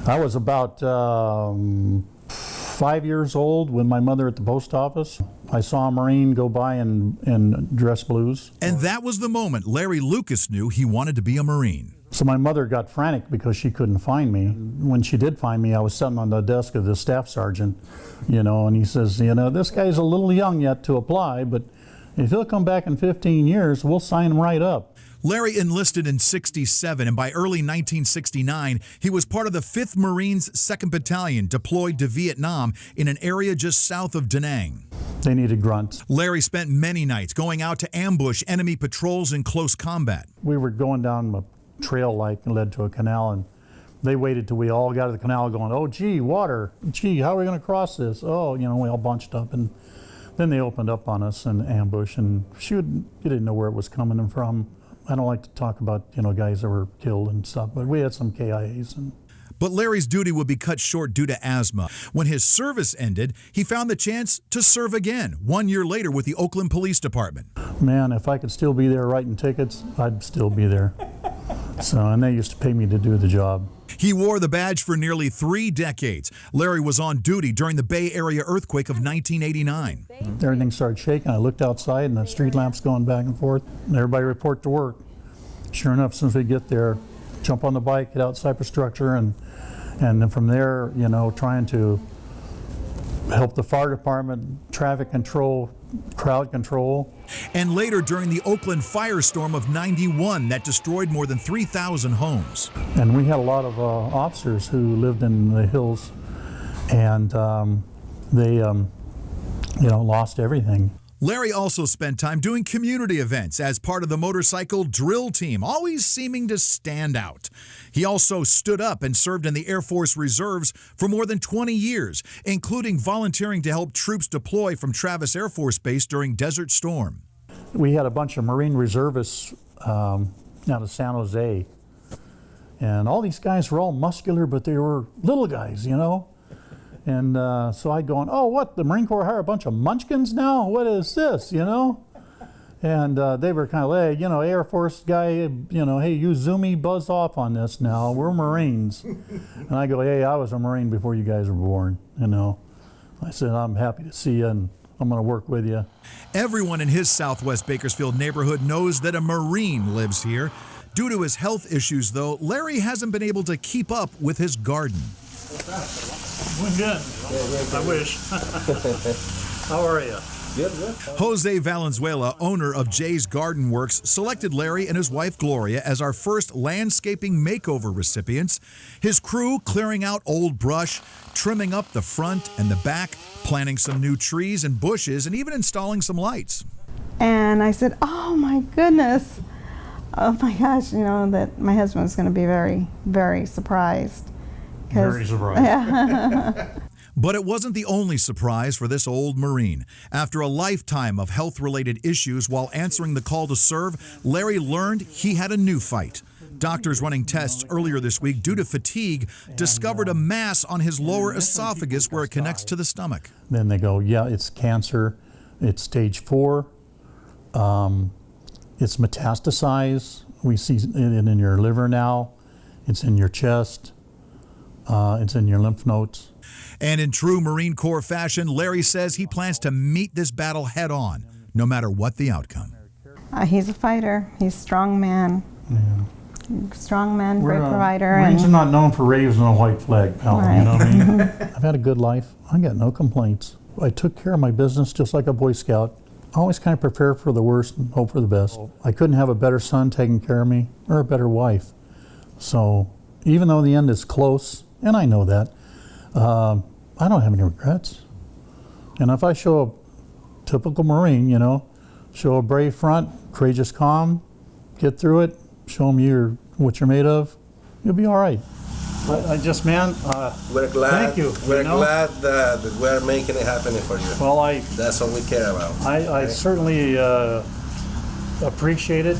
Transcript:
I was about 5 years old when my mother at the post office. I saw a Marine go by in dress blues. And that was the moment Larry Lucas knew he wanted to be a Marine. So my mother got frantic because she couldn't find me. When she did find me, I was sitting on the desk of the staff sergeant, and he says, this guy's a little young yet to apply, but if he'll come back in 15 years, we'll sign him right up. Larry enlisted in '67, and by early 1969, he was part of the 5th Marines 2nd Battalion deployed to Vietnam in an area just south of Da Nang. They needed grunts. Larry spent many nights going out to ambush enemy patrols in close combat. We were going down a trail like led to a canal, and they waited till we all got to the canal going, oh, gee, water. Gee, how are we going to cross this? Oh, we all bunched up, and then they opened up on us in ambush, and you didn't know where it was coming from. I don't like to talk about, guys that were killed and stuff, but we had some KIAs. But Larry's duty would be cut short due to asthma. When his service ended, he found the chance to serve again 1 year later with the Oakland Police Department. Man, if I could still be there writing tickets, I'd still be there. And they used to pay me to do the job. He wore the badge for nearly 3 decades. Larry was on duty during the Bay Area earthquake of 1989. Everything started shaking. I looked outside and the street lamps going back and forth. And everybody report to work. Sure enough, as soon as we get there, jump on the bike, get out Cypress Structure, and then from there, trying to help the fire department, traffic control, crowd control. And later during the Oakland firestorm of '91 that destroyed more than 3,000 homes. And we had a lot of officers who lived in the hills, and they lost everything. Larry also spent time doing community events as part of the motorcycle drill team, always seeming to stand out. He also stood up and served in the Air Force Reserves for more than 20 years, including volunteering to help troops deploy from Travis Air Force Base during Desert Storm. We had a bunch of Marine reservists out of San Jose, and all these guys were all muscular, but they were little guys, And so I'd go on, oh, what, the Marine Corps hire a bunch of munchkins now? What is this, And they were kind of, hey, Air Force guy, hey, you zoomy buzz off on this now. We're Marines. And I go, hey, I was a Marine before you guys were born, I said, I'm happy to see you, and I'm going to work with you. Everyone in his Southwest Bakersfield neighborhood knows that a Marine lives here. Due to his health issues, though, Larry hasn't been able to keep up with his garden. Doing good. I wish. How are you? Good. Jose Valenzuela, owner of Jay's Garden Works, selected Larry and his wife Gloria as our first landscaping makeover recipients. His crew clearing out old brush, trimming up the front and the back, planting some new trees and bushes, and even installing some lights. And I said, oh my goodness. Oh my gosh, that my husband was going to be very, very surprised. Very surprised. Yeah. But it wasn't the only surprise for this old Marine. After a lifetime of health-related issues while answering the call to serve, Larry learned he had a new fight. Doctors running tests earlier this week due to fatigue discovered a mass on his lower esophagus where it connects to the stomach. Then they go, yeah, it's cancer. It's stage 4. It's metastasized. We see it in your liver now. It's in your chest. It's in your lymph nodes. And in true Marine Corps fashion, Larry says he plans to meet this battle head on, no matter what the outcome. He's a fighter. He's a strong man. Yeah. Strong man, great provider. Marines are not known for raising a white flag, pal. Right. You know what I mean? I've had a good life. I got no complaints. I took care of my business just like a Boy Scout. Always kind of prepare for the worst and hope for the best. I couldn't have a better son taking care of me or a better wife. So even though the end is close, and I know that, I don't have any regrets. And if I show a typical Marine, show a brave front, courageous calm, get through it, show them what you're made of, you'll be all right. I just, man, we're glad. Thank you. We're glad that we're making it happen for you. Well, that's all we care about. I certainly appreciate it.